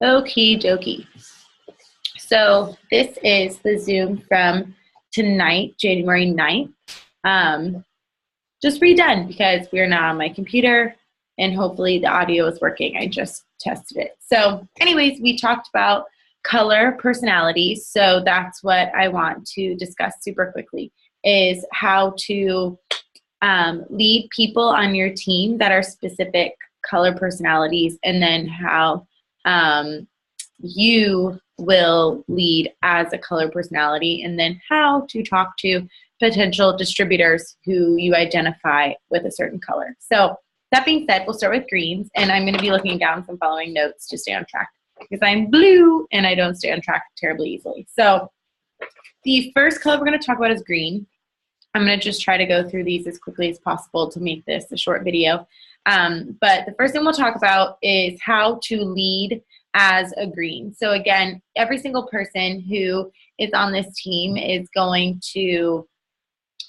Okie dokie. So this is the Zoom from tonight, January 9th. Just redone because we're not on my computer and hopefully the audio is working. I just tested it. So anyways, we talked about color personalities. So that's what I want to discuss super quickly, is how to lead people on your team that are specific color personalities, and then how you will lead as a color personality, and then how to talk to potential distributors who you identify with a certain color. So that being said, we'll start with greens, and I'm going to be looking down some following notes to stay on track because I'm blue and I don't stay on track terribly easily. So the first color we're going to talk about is green. I'm going to just try to go through these as quickly as possible to make this a short video. But the first thing we'll talk about is how to lead as a green. So again, every single person who is on this team is going to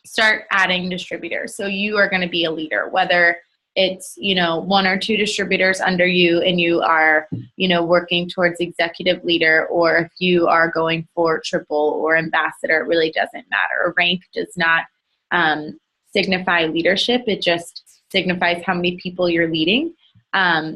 start adding distributors. So you are going to be a leader, whether it's, one or two distributors under you and you are, working towards executive leader, or if you are going for triple or ambassador, it really doesn't matter. A rank does not signify leadership. It just signifies how many people you're leading.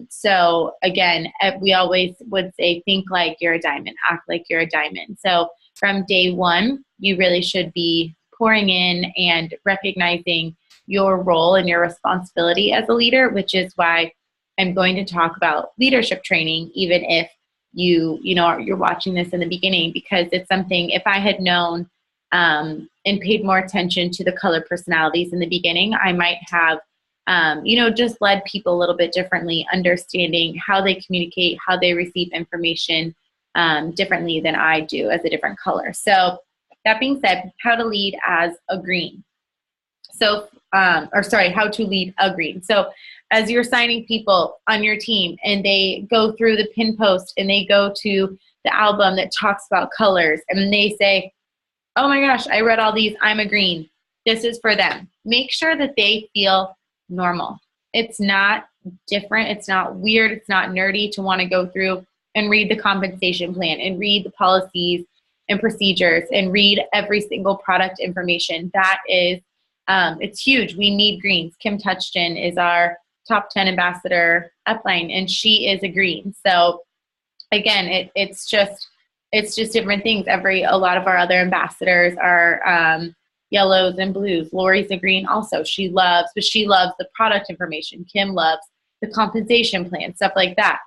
So again, we always would say, think like you're a diamond, act like you're a diamond. So from day one, you really should be pouring in and recognizing your role and your responsibility as a leader, which is why I'm going to talk about leadership training, even if you're watching this in the beginning, because it's something, if I had known and paid more attention to the color personalities in the beginning, I might have just led people a little bit differently, understanding how they communicate, how they receive information differently than I do as a different color. So that being said, how to lead as a green. So, how to lead a green. So as you're signing people on your team and they go through the pin post and they go to the album that talks about colors and they say, oh my gosh, I read all these, I'm a green. This is for them. Make sure that they feel normal. It's not different. It's not weird. It's not nerdy to want to go through and read the compensation plan and read the policies and procedures and read every single product information. That is, it's huge. We need greens. Kim Touchton is our top 10 ambassador upline, and she is a green. So again, it's just different things. A lot of our other ambassadors are yellows and blues. Lori's a green also. She loves the product information. Kim loves the compensation plan, stuff like that.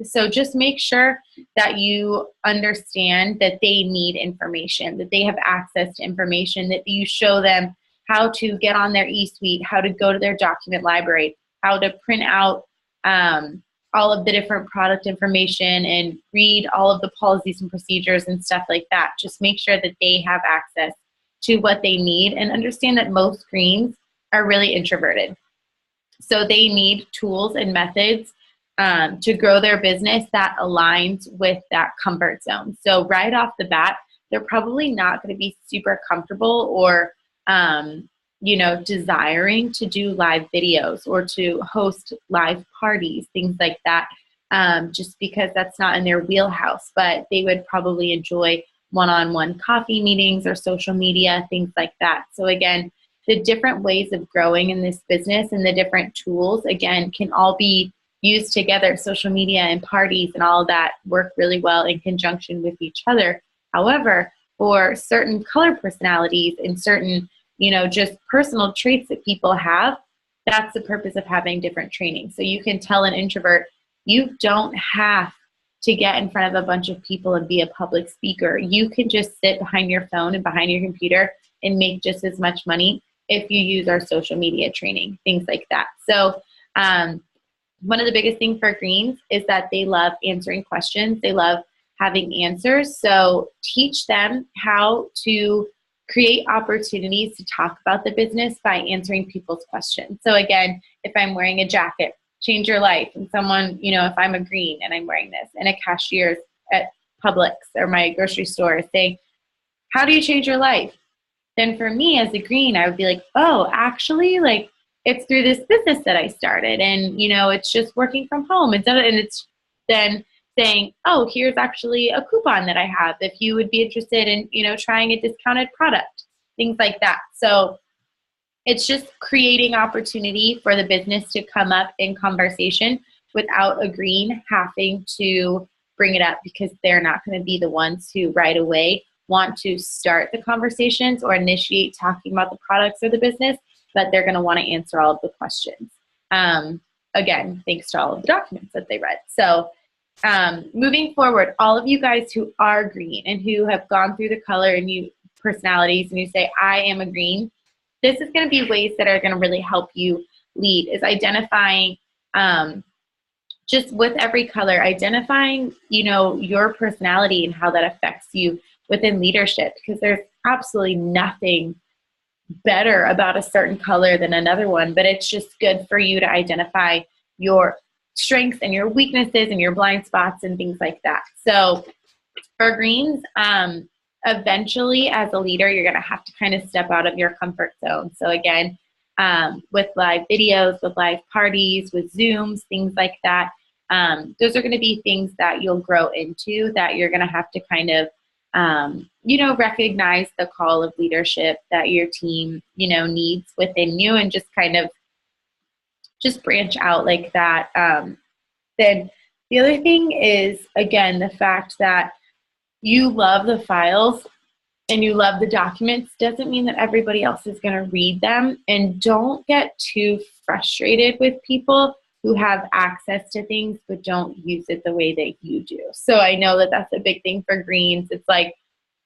So just make sure that you understand that they need information, that they have access to information, that you show them how to get on their eSuite, how to go to their document library, how to print out all of the different product information and read all of the policies and procedures and stuff like that. Just make sure that they have access to what they need, and understand that most greens are really introverted. So they need tools and methods to grow their business that aligns with that comfort zone. So right off the bat, they're probably not going to be super comfortable or desiring to do live videos or to host live parties, things like that, just because that's not in their wheelhouse. But they would probably enjoy one-on-one coffee meetings or social media, things like that. So again, the different ways of growing in this business and the different tools, again, can all be used together. Social media and parties and all of that work really well in conjunction with each other. However, for certain color personalities and certain, just personal traits that people have, that's the purpose of having different training. So you can tell an introvert, you don't have to get in front of a bunch of people and be a public speaker. You can just sit behind your phone and behind your computer and make just as much money if you use our social media training, things like that. So one of the biggest things for greens is that they love answering questions. They love having answers. So teach them how to create opportunities to talk about the business by answering people's questions. So again, if I'm wearing a jacket, change your life, and someone, if I'm a green and I'm wearing this, and a cashier at Publix or my grocery store is saying, how do you change your life? Then for me as a green, I would be like, oh, actually, it's through this business that I started, and it's just working from home, and it's then saying, oh, here's actually a coupon that I have if you would be interested in, trying a discounted product, things like that. So it's just creating opportunity for the business to come up in conversation without agreeing, having to bring it up, because they're not going to be the ones who right away want to start the conversations or initiate talking about the products or the business, but they're going to want to answer all of the questions. Again, thanks to all of the documents that they read. So moving forward, all of you guys who are green and who have gone through the color and you personalities and you say, I am a green, this is going to be ways that are going to really help you lead, is identifying just with every color, identifying, your personality and how that affects you within leadership, because there's absolutely nothing better about a certain color than another one, but it's just good for you to identify your strengths and your weaknesses and your blind spots and things like that. So for greens, eventually as a leader, you're going to have to kind of step out of your comfort zone. So again, with live videos, with live parties, with Zooms, things like that, those are going to be things that you'll grow into, that you're going to have to kind of, recognize the call of leadership that your team, needs within you, and just kind of just branch out like that. Then the other thing is, again, the fact that you love the files and you love the documents doesn't mean that everybody else is going to read them. And don't get too frustrated with people who have access to things but don't use it the way that you do. So I know that that's a big thing for greens. It's like,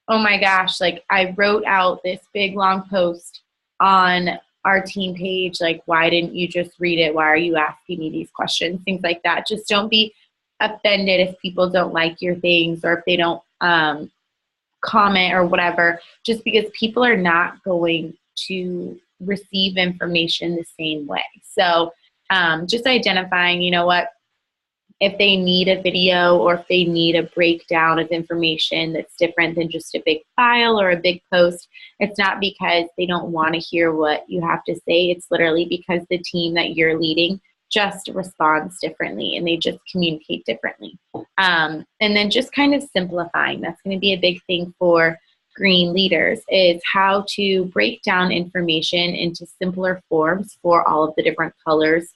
oh my gosh, like I wrote out this big long post on our team page. Like, why didn't you just read it? Why are you asking me these questions? Things like that. Just don't be offended if people don't like your things or if they don't comment or whatever, just because people are not going to receive information the same way. So just identifying, if they need a video or if they need a breakdown of information that's different than just a big file or a big post, it's not because they don't want to hear what you have to say. It's literally because the team that you're leading just responds differently and they just communicate differently. And then just kind of simplifying. That's going to be a big thing for green leaders, is how to break down information into simpler forms for all of the different colors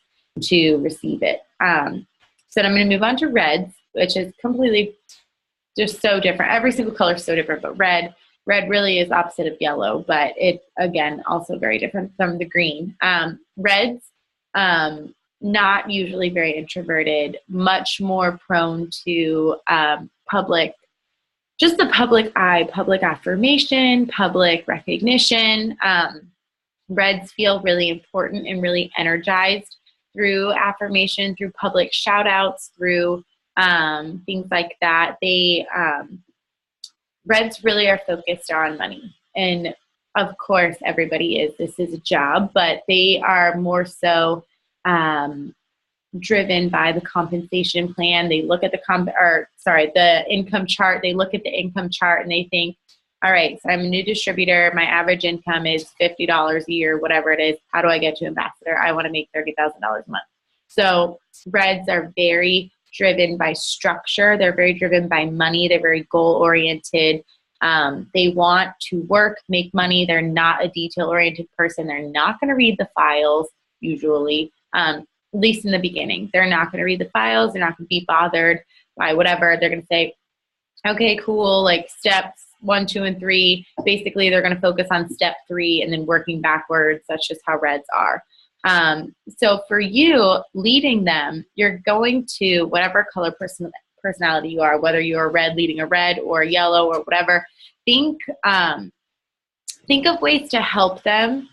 to receive it. So I'm going to move on to reds, which is completely just so different. Every single color is so different, but red really is opposite of yellow, but it, again, also very different from the green. Reds, not usually very introverted, much more prone to just the public eye, public affirmation, public recognition. Reds feel really important and really energized through affirmation, through public shout outs, through things like that. Reds really are focused on money. And of course, everybody is. This is a job, but they are more so driven by the compensation plan. They look at the income chart. They look at the income chart and they think, all right, so I'm a new distributor. My average income is $50 a year, whatever it is. How do I get to ambassador? I want to make $30,000 a month. So reds are very driven by structure. They're very driven by money. They're very goal-oriented. They want to work, make money. They're not a detail-oriented person. They're not going to read the files usually, at least in the beginning. They're not going to read the files. They're not going to be bothered by whatever. They're going to say, okay, cool, like steps 1, 2, and 3. Basically, they're going to focus on step 3 and then working backwards. That's just how reds are. So for you leading them, you're going to, whatever color personality you are, whether you're a red leading a red or a yellow or whatever, think of ways to help them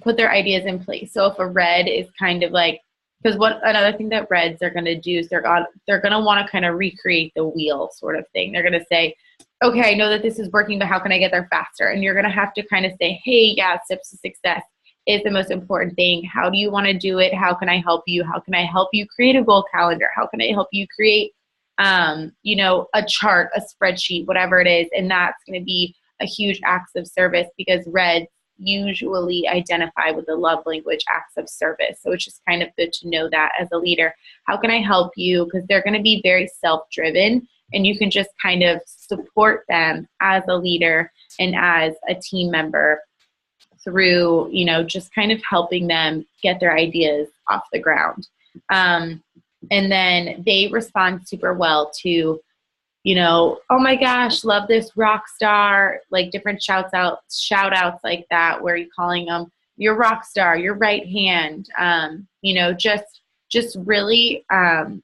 put their ideas in place. So if a red is kind of like, because another thing that reds are going to do is they're going to want to kind of recreate the wheel sort of thing. They're going to say, okay, I know that this is working, but how can I get there faster? And you're going to have to kind of say, hey, yeah, steps to success is the most important thing. How do you want to do it? How can I help you? How can I help you create a goal calendar? How can I help you create, a chart, a spreadsheet, whatever it is? And that's going to be a huge act of service, because reds, usually identify with the love language acts of service. So it's just kind of good to know that as a leader. How can I help you? Because they're going to be very self-driven, and you can just kind of support them as a leader and as a team member through, you know, just kind of helping them get their ideas off the ground. And then they respond super well to, you know, oh my gosh, love this rock star, like different shout outs like that, where you're calling them your rock star, your right hand, you know, just really kind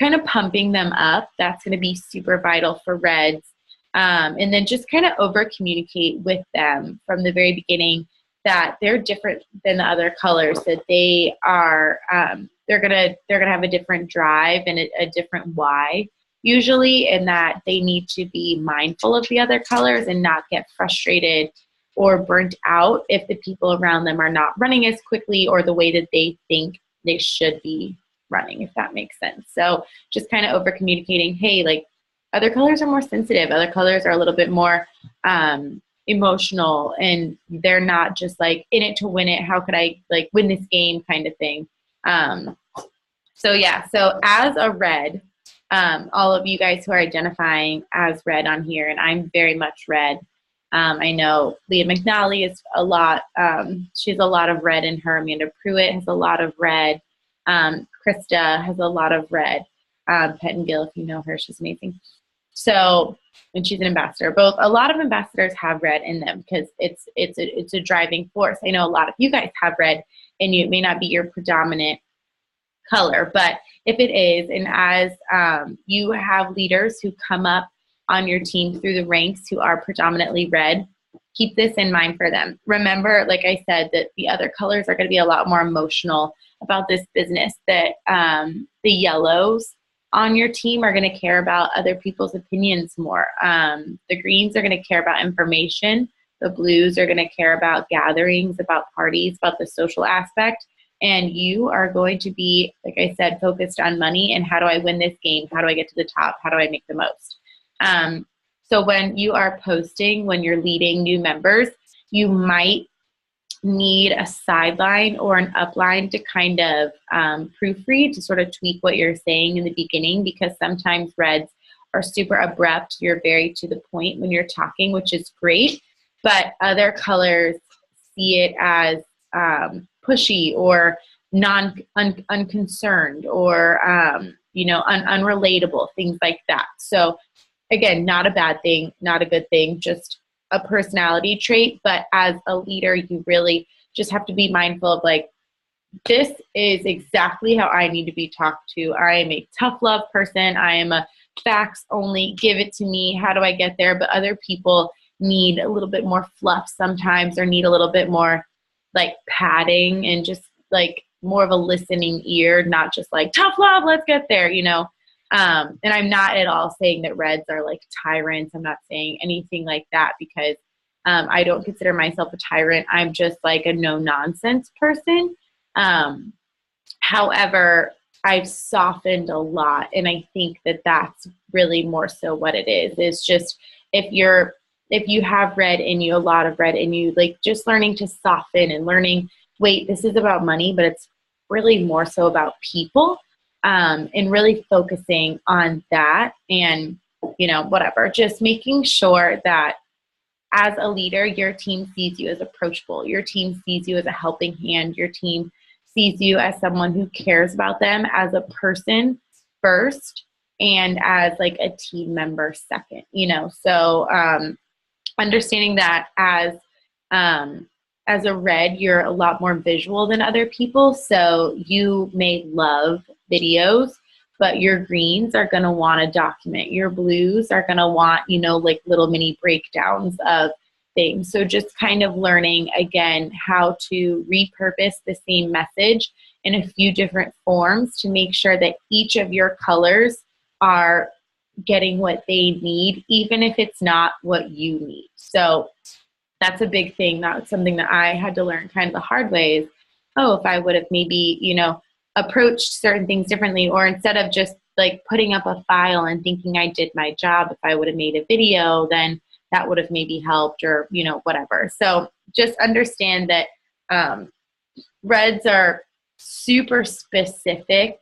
of pumping them up. That's going to be super vital for reds. And then just kind of over communicate with them from the very beginning that they're different than the other colors, that they are, they're gonna have a different drive and a different why usually, and that they need to be mindful of the other colors and not get frustrated or burnt out if the people around them are not running as quickly or the way that they think they should be running, if that makes sense. So just kind of over communicating, hey, like other colors are more sensitive. Other colors are a little bit more emotional, and they're not just like in it to win it. How could I like win this game kind of thing? So yeah, so as a red, all of you guys who are identifying as red on here, and I'm very much red. I know Leah McNally is a lot. She has a lot of red in her. Amanda Pruitt has a lot of red. Krista has a lot of red. Pettengill, if you know her, she's amazing. So, and she's an ambassador. Both, a lot of ambassadors have red in them because it's a driving force. I know a lot of you guys have red, and it may not be your predominant color, but if it is, and as you have leaders who come up on your team through the ranks who are predominantly red, keep this in mind for them. Remember, like I said, that the other colors are going to be a lot more emotional about this business, that the yellows on your team are going to care about other people's opinions more. The greens are going to care about information. The blues are going to care about gatherings, about parties, about the social aspect. And you are going to be, like I said, focused on money and how do I win this game? How do I get to the top? How do I make the most? So when you are posting, when you're leading new members, you might need a sideline or an upline to kind of proofread, to sort of tweak what you're saying in the beginning, because sometimes reds are super abrupt. You're very to the point when you're talking, which is great, but other colors see it as pushy or unconcerned or unrelatable, things like that. So again, not a bad thing, not a good thing, just a personality trait. But as a leader, you really just have to be mindful of like, this is exactly how I need to be talked to. I am a tough love person. I am a facts only, give it to me. How do I get there? But other people need a little bit more fluff sometimes, or need a little bit more like padding and just like more of a listening ear, not just like tough love, let's get there, you know. And I'm not at all saying that reds are like tyrants. I'm not saying anything like that, because I don't consider myself a tyrant. I'm just like a no nonsense person. However, I've softened a lot, and I think that that's really more so what it is. It's just if you have red in you, a lot of red in you, like just learning to soften and learning, wait, this is about money, but it's really more so about people, and really focusing on that, and, you know, whatever, just making sure that as a leader, your team sees you as approachable. Your team sees you as a helping hand. Your team sees you as someone who cares about them as a person first, and as like a team member second, you know. So understanding that as a red, you're a lot more visual than other people. So you may love videos, but your greens are going to want to document. Your blues are going to want, you know, like little mini breakdowns of things. So just kind of learning, again, how to repurpose the same message in a few different forms to make sure that each of your colors are getting what they need, even if it's not what you need. So that's a big thing. That's something that I had to learn kind of the hard way is, oh, if I would have maybe, you know, approached certain things differently, or instead of just like putting up a file and thinking I did my job, if I would have made a video, then that would have maybe helped, or, you know, whatever. So just understand that reds are super specific,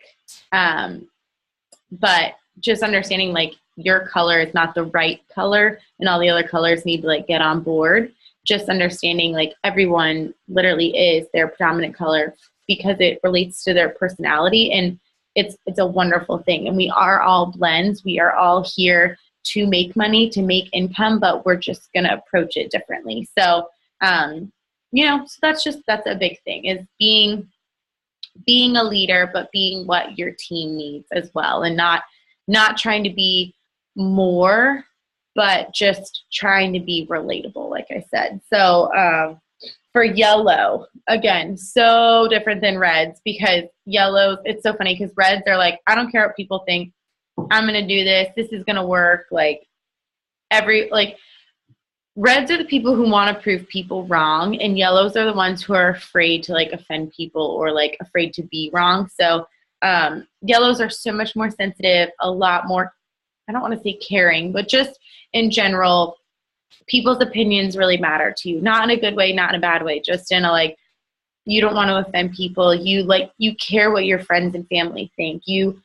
but just understanding like your color is not the right color and all the other colors need to like get on board. Just understanding like everyone literally is their predominant color because it relates to their personality, and it's a wonderful thing. And we are all blends. We are all here to make money, to make income, but we're just going to approach it differently. So, so that's a big thing, is being a leader, but being what your team needs as well, and not trying to be more, but just trying to be relatable, like I said. So for yellow, again, so different than reds, because yellows, it's so funny because reds are like, I don't care what people think. I'm going to do this. This is going to work. Reds are the people who want to prove people wrong, and yellows are the ones who are afraid to like offend people or like afraid to be wrong. So yellows are so much more sensitive, a lot more, I don't want to say caring, but just in general, people's opinions really matter to you. Not in a good way, not in a bad way, just in a like, you don't want to offend people. You care what your friends and family think. You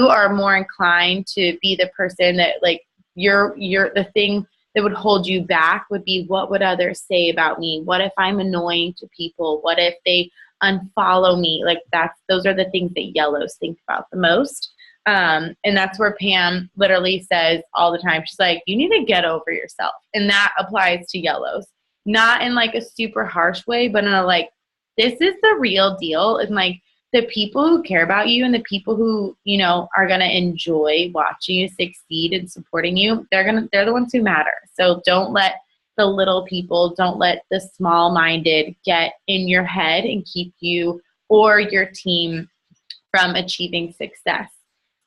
are more inclined to be the person that like you're the thing that would hold you back would be, what would others say about me? What if I'm annoying to people? What if they unfollow me? Like those are the things that yellows think about the most. And that's where Pam literally says all the time, she's like, you need to get over yourself. And that applies to yellows, not in like a super harsh way, but in a like, this is the real deal. And like the people who care about you and the people who, are going to enjoy watching you succeed and supporting you, they're the ones who matter. So don't let the little people, don't let the small-minded get in your head and keep you or your team from achieving success.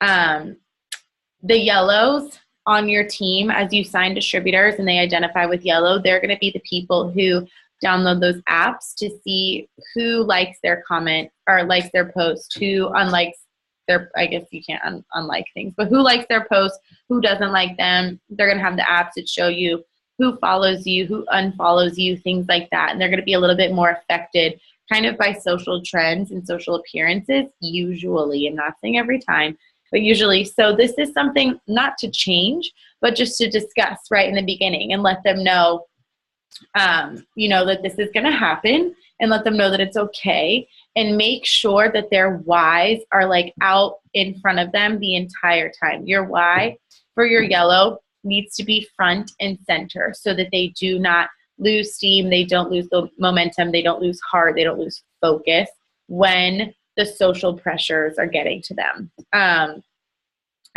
The yellows on your team, as you sign distributors and they identify with yellow, they're going to be the people who download those apps to see who likes their comment or likes their post, who unlikes their, I guess you can't unlike things, but who likes their post, who doesn't like them. They're going to have the apps that show you who follows you, who unfollows you, things like that. And they're going to be a little bit more affected kind of by social trends and social appearances, usually. I'm not saying every time, but usually. So this is something not to change, but just to discuss right in the beginning and let them know, that this is going to happen, and let them know that it's okay, and make sure that their whys are like out in front of them the entire time. Your why for your yellow needs to be front and center so that they do not lose steam, they don't lose the momentum, they don't lose heart, they don't lose focus when the social pressures are getting to them.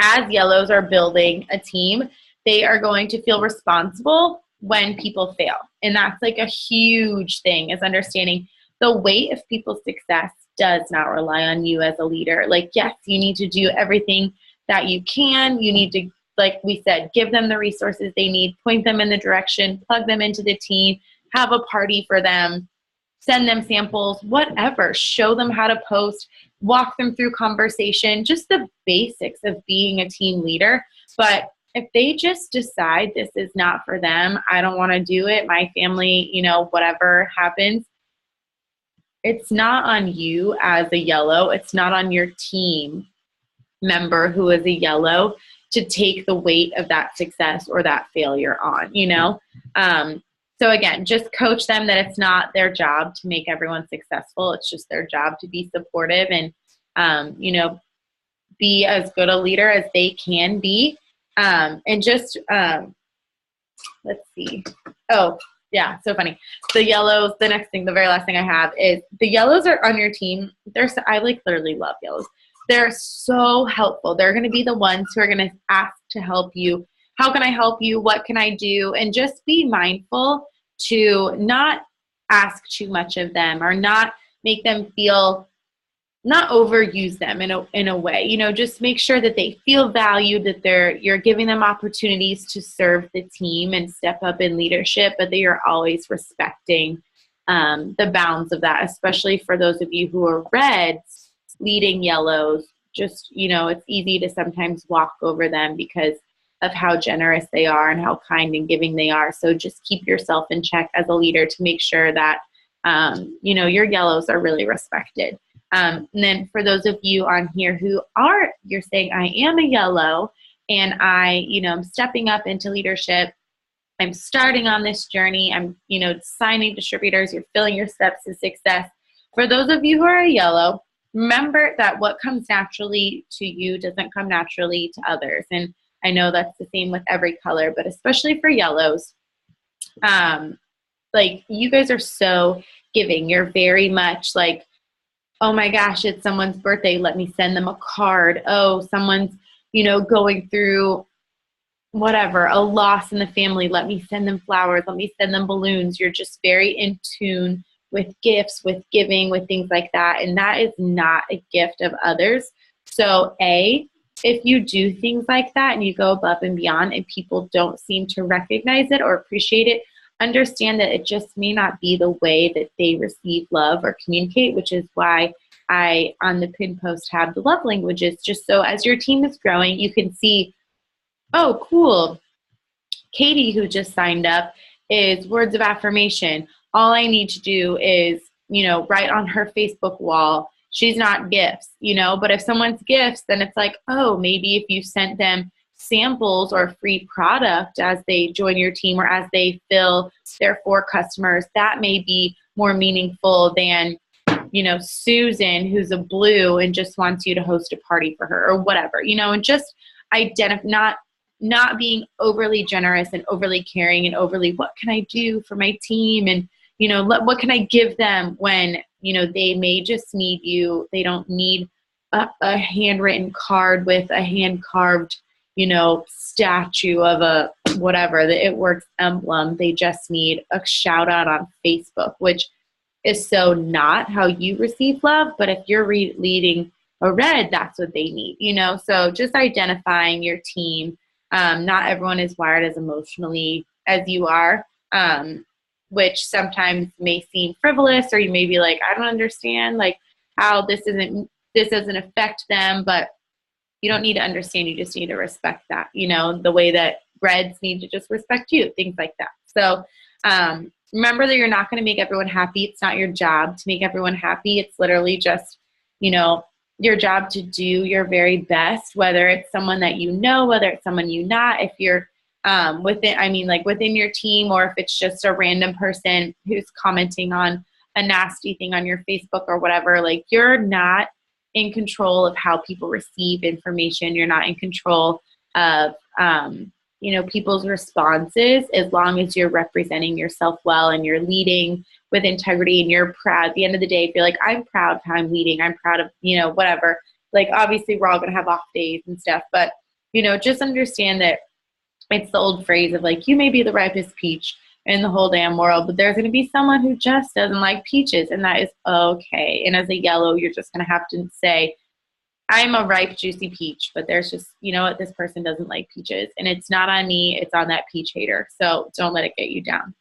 As yellows are building a team, they are going to feel responsible when people fail. And that's like a huge thing, is understanding the weight of people's success does not rely on you as a leader. Like, yes, you need to do everything that you can. You need to, like we said, give them the resources they need, point them in the direction, plug them into the team, have a party for them, send them samples, whatever, show them how to post, walk them through conversation, just the basics of being a team leader. But if they just decide this is not for them, I don't want to do it, my family, whatever happens, it's not on you as a yellow. It's not on your team member who is a yellow to take the weight of that success or that failure on, So again, just coach them that it's not their job to make everyone successful. It's just their job to be supportive and, be as good a leader as they can be. And just, let's see. Oh, yeah, so funny. The yellows, the next thing, the very last thing I have is the yellows are on your team. I literally love yellows. They're so helpful. They're going to be the ones who are going to ask to help you. How can I help you? What can I do? And just be mindful to not ask too much of them or not make them feel, not overuse them in a way, just make sure that they feel valued, that you're giving them opportunities to serve the team and step up in leadership, but that you're always respecting the bounds of that, especially for those of you who are reds leading yellows. Just, it's easy to sometimes walk over them because of how generous they are and how kind and giving they are. So just keep yourself in check as a leader to make sure that, you know, your yellows are really respected. And then for those of you on here who are, you're saying, I am a yellow and I, you know, I'm stepping up into leadership. I'm starting on this journey. I'm, you know, signing distributors. You're filling your steps to success. For those of you who are a yellow, remember that what comes naturally to you doesn't come naturally to others. And I know that's the same with every color, but especially for yellows, like you guys are so giving. You're very much like, oh my gosh, it's someone's birthday. Let me send them a card. Oh, someone's, you know, going through whatever, a loss in the family. Let me send them flowers. Let me send them balloons. You're just very in tune with gifts, with giving, with things like that. And that is not a gift of others. So if you do things like that and you go above and beyond and people don't seem to recognize it or appreciate it, understand that it just may not be the way that they receive love or communicate, which is why I, on the pin post, have the love languages, just so as your team is growing, you can see, oh, cool, Katie, who just signed up, is words of affirmation. All I need to do is, you know, write on her Facebook wall, she's not gifts, you know, but if someone's gifts, then it's like, oh, maybe if you sent them samples or free product as they join your team or as they fill their 4 customers, that may be more meaningful than, you know, Susan, who's a blue and just wants you to host a party for her or whatever, you know, and just not being overly generous and overly caring and overly, what can I do for my team? And, you know, what can I give them when, you know, they may just need you. They don't need a handwritten card with a hand-carved, you know, statue of a whatever, the It Works emblem. They just need a shout out on Facebook, which is so not how you receive love. But if you're leading a red, that's what they need, you know? So just identifying your team. Not everyone is wired as emotionally as you are, which sometimes may seem frivolous, or you may be like, I don't understand like how this doesn't affect them, but you don't need to understand. You just need to respect that, you know, the way that reds need to just respect you, things like that. So remember that you're not going to make everyone happy. It's not your job to make everyone happy. It's literally just, you know, your job to do your very best, whether it's someone that you know, whether it's someone you not, if you're within your team, or if it's just a random person who's commenting on a nasty thing on your Facebook or whatever, like you're not in control of how people receive information. You're not in control of, you know, people's responses, as long as you're representing yourself well and you're leading with integrity and you're proud. At the end of the day, if you're like, I'm proud of how I'm leading, I'm proud of, you know, whatever, like obviously we're all going to have off days and stuff, but, you know, just understand that it's the old phrase of like, you may be the ripest peach in the whole damn world, but there's going to be someone who just doesn't like peaches, and that is okay. And as a yellow, you're just going to have to say, I'm a ripe, juicy peach, but there's just, you know what, this person doesn't like peaches, and it's not on me, it's on that peach hater. So don't let it get you down.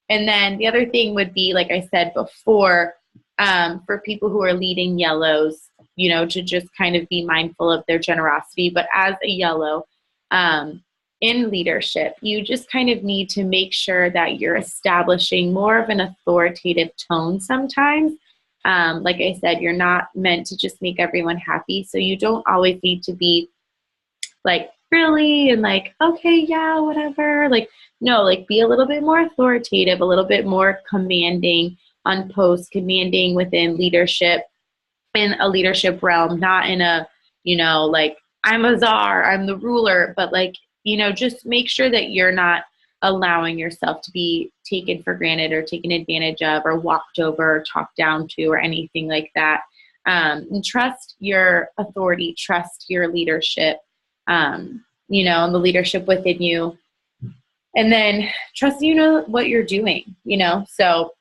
And then the other thing would be, like I said before, for people who are leading yellows, you know, to just kind of be mindful of their generosity. But as a yellow, in leadership, you just kind of need to make sure that you're establishing more of an authoritative tone sometimes. Like I said, you're not meant to just make everyone happy. So you don't always need to be like really and like, okay, yeah, whatever. Like, no, like be a little bit more authoritative, a little bit more commanding on posts, commanding within leadership, in a leadership realm, not in a, you know, like I'm a czar, I'm the ruler, but like, you know, just make sure that you're not allowing yourself to be taken for granted or taken advantage of or walked over or talked down to or anything like that. And trust your authority, trust your leadership, you know, and the leadership within you. And then trust, you know, what you're doing, you know. So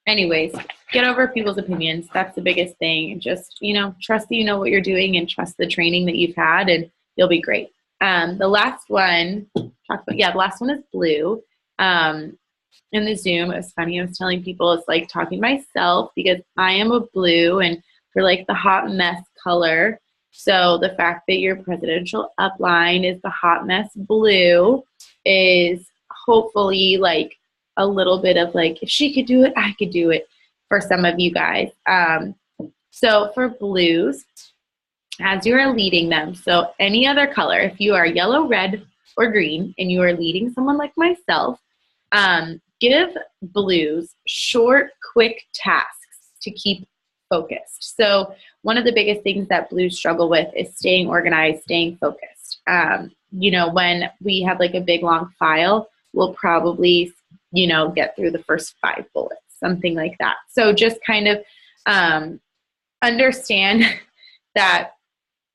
anyways, get over people's opinions. That's the biggest thing. And just, you know, trust that you know what you're doing and trust the training that you've had, and you'll be great. The last one, the last one is blue. In the Zoom, it was funny. I was telling people, it's like talking to myself because I am a blue and we're like the hot mess color. So the fact that your presidential upline is the hot mess blue is hopefully like a little bit of like, if she could do it, I could do it for some of you guys. So for blues, as you are leading them, so any other color, if you are yellow, red, or green, and you are leading someone like myself, give blues short, quick tasks to keep focused. So one of the biggest things that blues struggle with is staying organized, staying focused. When we have like a big long file, we'll probably, get through the first 5 bullets, something like that. So just kind of understand that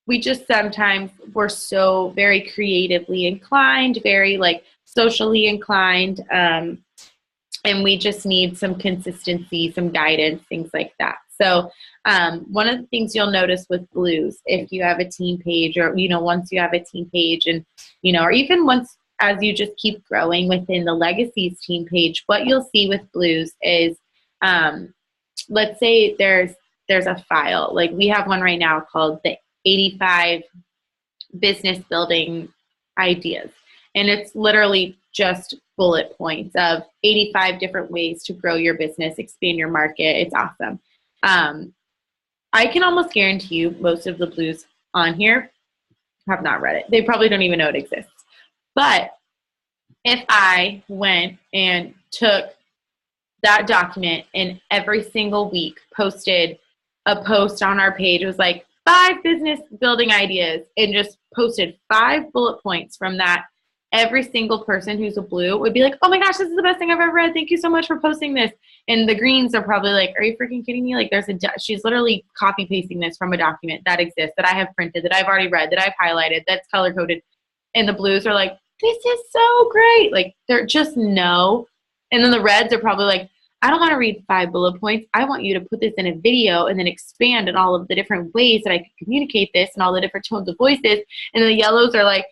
we just sometimes we're so very creatively inclined, very like socially inclined, and we just need some consistency, some guidance, things like that. So one of the things you'll notice with blues, if you have a team page or, once you have a team page and, or even once as you just keep growing within the Legacies team page, what you'll see with blues is, let's say there's a file, like we have one right now called the 85 business building ideas. And it's literally just bullet points of 85 different ways to grow your business, expand your market. It's awesome. I can almost guarantee you most of the blues on here have not read it. They probably don't even know it exists. But if I went and took that document and every single week posted a post on our page, it was like 5 business building ideas, and just posted 5 bullet points from that, every single person who's a blue would be like, oh my gosh, this is the best thing I've ever read. Thank you so much for posting this. And the greens are probably like, are you freaking kidding me? Like she's literally copy pasting this from a document that exists, that I have printed, that I've already read, that I've highlighted, that's color coded. And the blues are like, this is so great. Like they're just no. And then the reds are probably like, I don't want to read 5 bullet points. I want you to put this in a video and then expand on all of the different ways that I can communicate this and all the different tones of voices. And then the yellows are like,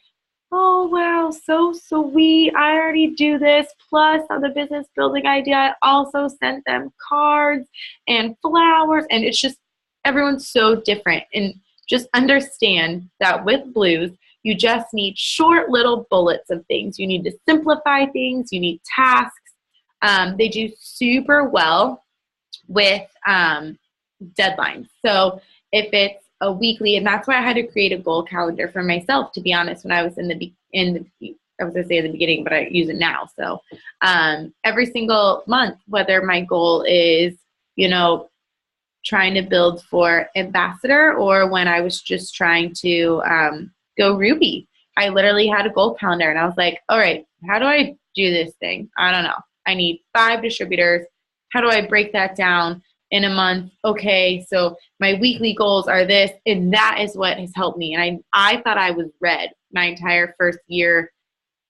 oh, wow, so sweet. I already do this. Plus on the business building idea, I also sent them cards and flowers. And it's just, everyone's so different. And just understand that with blues, you just need short little bullets of things. You need to simplify things. You need tasks. They do super well with deadlines. So if it's a weekly, and that's why I had to create a goal calendar for myself, to be honest, when I was I was going to say in the beginning, but I use it now. So every single month, whether my goal is, trying to build for ambassador, or when I was just trying to go Ruby, I literally had a goal calendar and I was like, all right, how do I do this thing? I don't know. I need 5 distributors. How do I break that down in a month? Okay, so my weekly goals are this, and that is what has helped me. And I thought I was red my entire first year,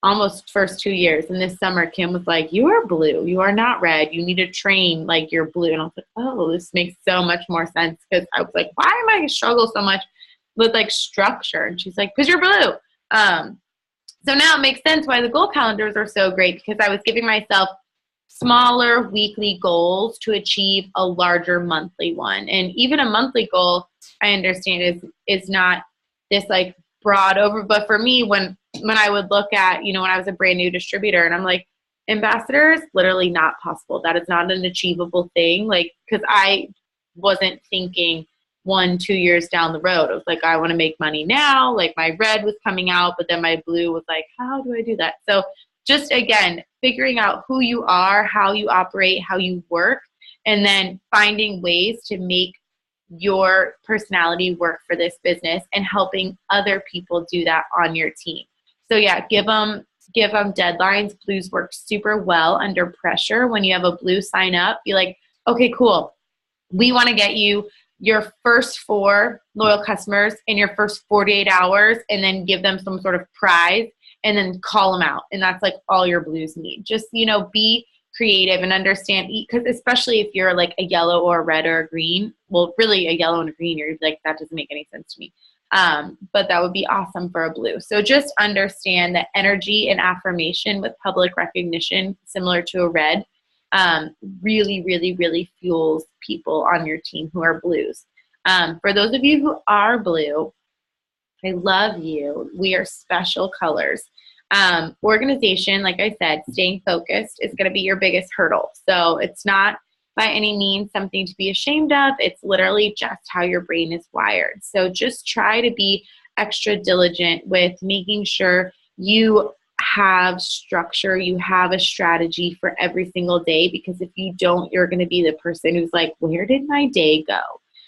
almost first 2 years. And this summer, Kim was like, you are blue. You are not red. You need to train like you're blue. And I was like, oh, this makes so much more sense, because I was like, why am I struggle so much with like structure? And she's like, because you're blue. So now it makes sense why the goal calendars are so great, because I was giving myself smaller weekly goals to achieve a larger monthly one. And even a monthly goal, I understand is not this like broad over, but for me, when I would look at, when I was a brand new distributor, and I'm like, ambassador is literally not possible. That is not an achievable thing. Like, because I wasn't thinking 1-2 years down the road. I was like, I want to make money now. Like my red was coming out, but then my blue was like, how do I do that? So just again, figuring out who you are, how you operate, how you work, and then finding ways to make your personality work for this business and helping other people do that on your team. So yeah, give them deadlines. Blues work super well under pressure. When you have a blue sign up, be like, okay, cool. We want to get you your first 4 loyal customers in your first 48 hours, and then give them some sort of prize, and then call them out. And that's like all your blues need. Just, be creative and understand, because especially if you're like a yellow or a red or a green, well, really a yellow and a green, you're like, that doesn't make any sense to me. But that would be awesome for a blue. So just understand that energy and affirmation with public recognition, similar to a red, really, really, really fuels people on your team who are blues. For those of you who are blue, I love you. We are special colors. Organization, like I said, staying focused is going to be your biggest hurdle. So it's not by any means something to be ashamed of. It's literally just how your brain is wired. So just try to be extra diligent with making sure you have structure, you have a strategy for every single day, because if you don't, you're going to be the person who's like, where did my day go?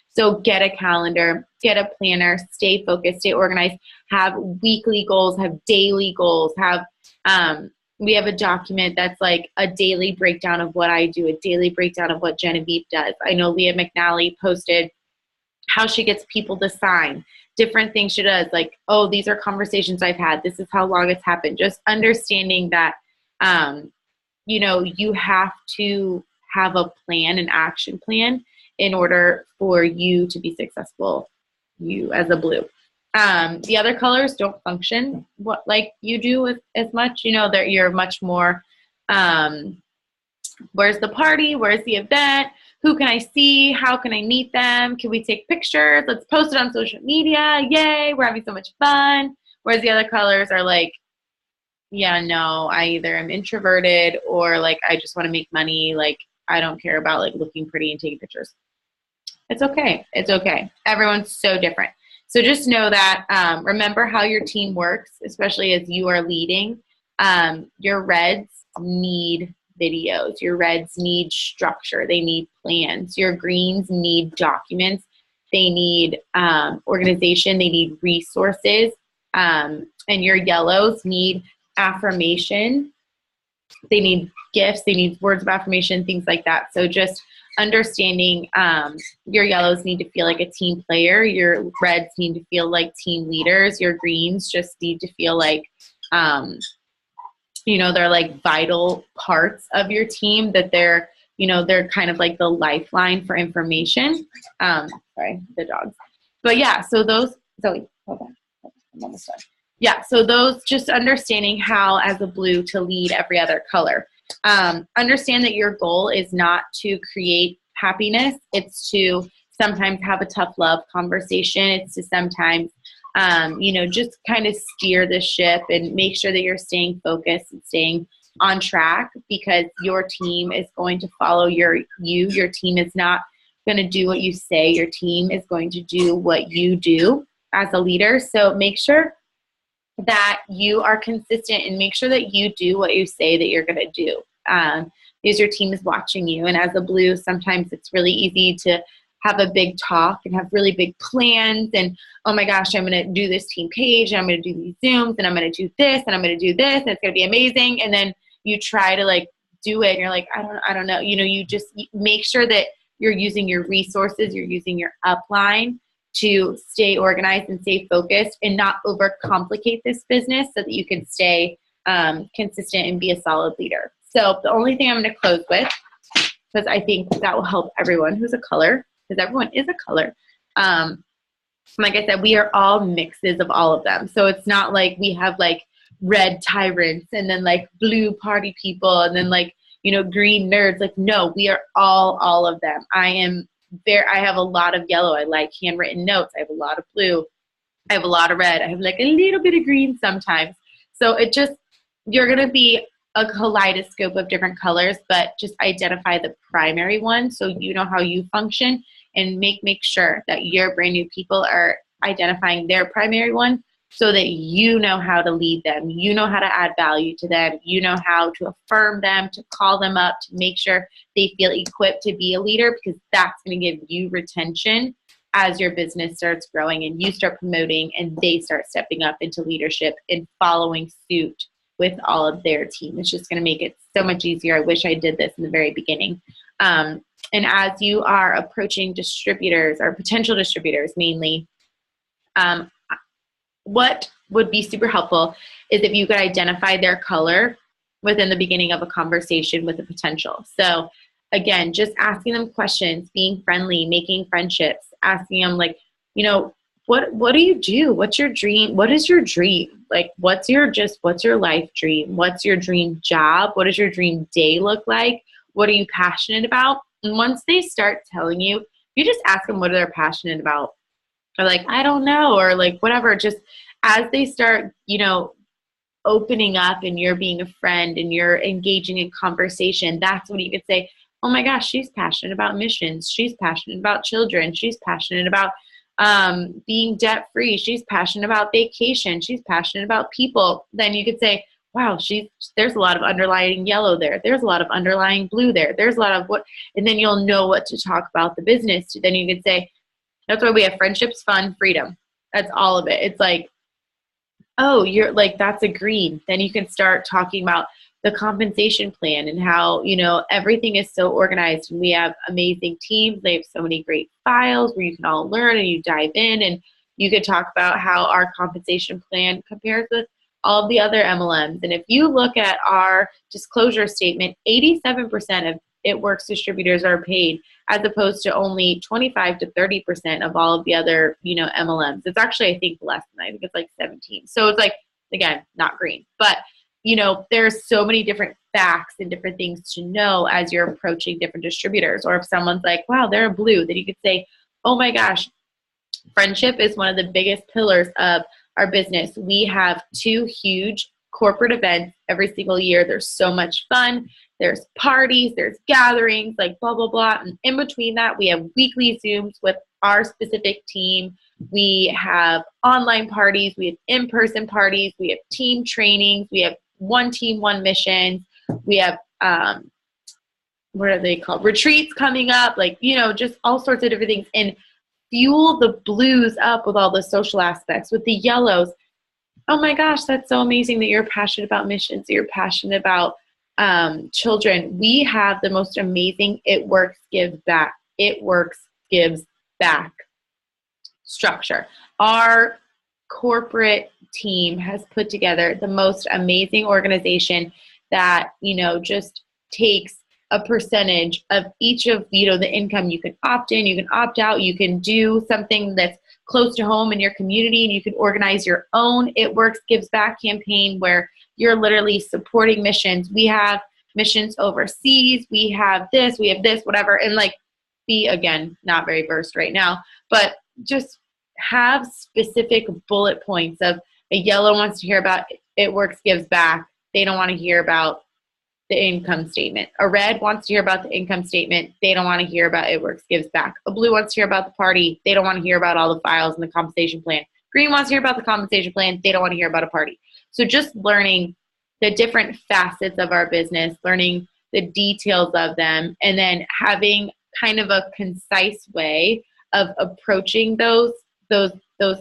So get a calendar, get a planner, stay focused, stay organized, have weekly goals, have daily goals, we have a document that's like a daily breakdown of what I do, a daily breakdown of what Genevieve does. I know Leah McNally posted how she gets people to sign, different things she does, like, oh, these are conversations I've had. This is how long it's happened. Just understanding that, you have to have a plan, an action plan, in order for you to be successful, you as a blue. The other colors don't function like you do as much. That you're much more, where's the party? Where's the event? Who can I see? How can I meet them? Can we take pictures? Let's post it on social media. Yay, we're having so much fun. Whereas the other colors are like, yeah, no, I either am introverted or like I just want to make money. Like I don't care about like looking pretty and taking pictures. It's okay. It's okay. Everyone's so different. So just know that, remember how your team works, especially as you are leading. Your reds need videos. Your reds need structure. They need plans. Your greens need documents. They need organization. They need resources. And your yellows need affirmation. They need gifts. They need words of affirmation, things like that. So just understanding your yellows need to feel like a team player. Your reds need to feel like team leaders. Your greens just need to feel like, they're like vital parts of your team, that they're kind of like the lifeline for information. Sorry, the dogs. But yeah, so those, Zoe, hold on. I'm almost done. Yeah, so those, just understanding how as a blue to lead every other color. Understand that your goal is not to create happiness. It's to sometimes have a tough love conversation. It's to sometimes, just kind of steer the ship and make sure that you're staying focused and staying on track, because your team is going to follow your team is not going to do what you say. Your team is going to do what you do as a leader. So make sure that you are consistent and make sure that you do what you say that you're going to do, because your team is watching you. And as a blue, sometimes it's really easy to have a big talk and have really big plans and, oh my gosh, I'm going to do this team page and I'm going to do these Zooms and I'm going to do this and I'm going to do this and it's going to be amazing. And then you try to like do it and you're like, I don't know. You just make sure that you're using your resources, you're using your upline to stay organized and stay focused and not overcomplicate this business so that you can stay consistent and be a solid leader. So the only thing I'm going to close with, because I think that will help everyone who's a color, because everyone is a color. Like I said, we are all mixes of all of them. So it's not like we have like red tyrants and then like blue party people and then like, green nerds. Like, no, we are all of them. I have a lot of yellow. I like handwritten notes. I have a lot of blue. I have a lot of red. I have like a little bit of green sometimes. So you're going to be a kaleidoscope of different colors, but just identify the primary one so you know how you function, and make sure that your brand new people are identifying their primary one so that you know how to lead them. You know how to add value to them. You know how to affirm them, to call them up, to make sure they feel equipped to be a leader, because that's going to give you retention as your business starts growing and you start promoting and they start stepping up into leadership and following suit with all of their team. It's just going to make it so much easier. I wish I did this in the very beginning. And as you are approaching distributors or potential distributors mainly, what would be super helpful is if you could identify their color within the beginning of a conversation with a potential. So again, just asking them questions, being friendly, making friendships, asking them like, what do you do? What's your dream? What is your dream? Like, what's your life dream? What's your dream job? What does your dream day look like? What are you passionate about? And once they start telling you, you just ask them what they're passionate about. or like, I don't know, or like whatever, just as they start, opening up and you're being a friend and you're engaging in conversation, that's when you could say, oh my gosh, she's passionate about missions. She's passionate about children. She's passionate about being debt free. She's passionate about vacation. She's passionate about people. Then you could say, wow, there's a lot of underlying yellow there. There's a lot of underlying blue there. There's a lot of what, and then you'll know what to talk about the business. Then you could say, that's why we have friendships, fun, freedom. That's all of it. It's like, oh, you're like, that's a green. Then you can start talking about the compensation plan and how, everything is so organized, and we have amazing teams. They have so many great files where you can all learn and you dive in, and you could talk about how our compensation plan compares with all of the other MLMs. And if you look at our disclosure statement, 87% of It Works distributors are paid, as opposed to only 25 to 30% of all of the other, MLMs. It's actually, I think, less than, I think it's like 17. So it's like, again, not green. But, there's so many different facts and different things to know as you're approaching different distributors. Or if someone's like, wow, they're a blue, then you could say, oh my gosh, friendship is one of the biggest pillars of our business. We have 2 huge corporate events every single year. There's so much fun. There's parties, there's gatherings, like blah, blah, blah. And in between that, we have weekly Zooms with our specific team. We have online parties. We have in-person parties. We have team trainings. We have one team, one mission. We have, what are they called? Retreats coming up, like, just all sorts of different things. And fuel the blues up with all the social aspects, with the yellows. Oh my gosh, that's so amazing that you're passionate about missions, that you're passionate about children. We have the most amazing It Works Gives Back. It Works Gives Back structure. Our corporate team has put together the most amazing organization that, just takes a percentage of each of, the income. You can opt in, you can opt out, you can do something that's close to home in your community, and you can organize your own It Works Gives Back campaign where you're literally supporting missions. We have missions overseas. We have this, whatever. And like, be, again, not very versed right now, but just have specific bullet points of a yellow wants to hear about It Works Gives Back. They don't want to hear about the income statement. A red wants to hear about the income statement. They don't want to hear about It Works Gives Back. A blue wants to hear about the party. They don't want to hear about all the files and the compensation plan. Green wants to hear about the compensation plan. They don't want to hear about a party. So just learning the different facets of our business, learning the details of them, and then having kind of a concise way of approaching those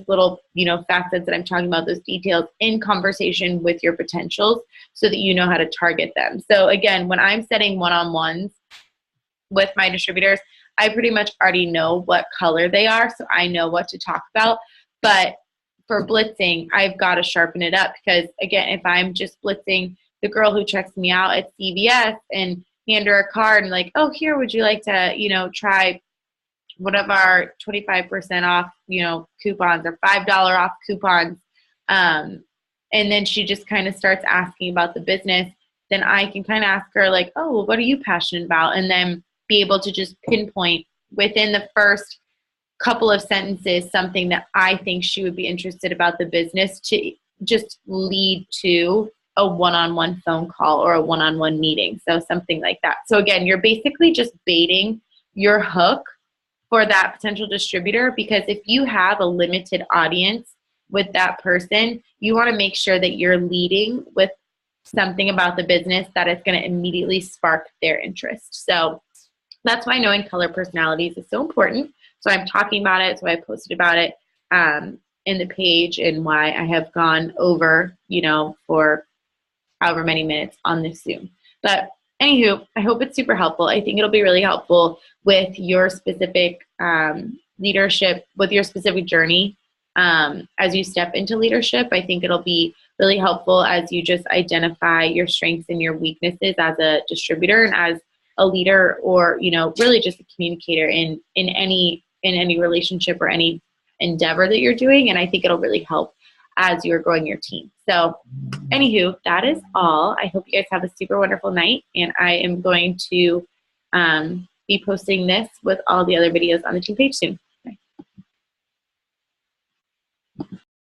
little, facets that I'm talking about, those details, in conversation with your potentials, so that you know how to target them. So again, when I'm setting one-on-ones with my distributors, I pretty much already know what color they are, so I know what to talk about. But for blitzing, I've got to sharpen it up, because again, if I'm just blitzing the girl who checks me out at CVS and hand her a card and like, oh, here, would you like to, try one of our 25% off, coupons, or $5 off coupons. And then she just kind of starts asking about the business. Then I can kind of ask her like, oh, well, what are you passionate about? And then be able to just pinpoint within the first couple of sentences something that I think she would be interested about the business, to just lead to a one-on-one phone call or a one-on-one meeting. So something like that. So again, you're basically just baiting your hook for that potential distributor, because if you have a limited audience with that person, you want to make sure that you're leading with something about the business that is going to immediately spark their interest. So that's why knowing color personalities is so important. So I'm talking about it. So I posted about it in the page, and why I have gone over, for however many minutes on this Zoom. But anywho, I hope it's super helpful. I think it'll be really helpful with your specific leadership, with your specific journey as you step into leadership. I think it'll be really helpful as you just identify your strengths and your weaknesses as a distributor and as a leader, or really just a communicator in any relationship or any endeavor that you're doing. And I think it'll really help as you're growing your team. So anywho, that is all. I hope you guys have a super wonderful night, and I am going to be posting this with all the other videos on the team page soon.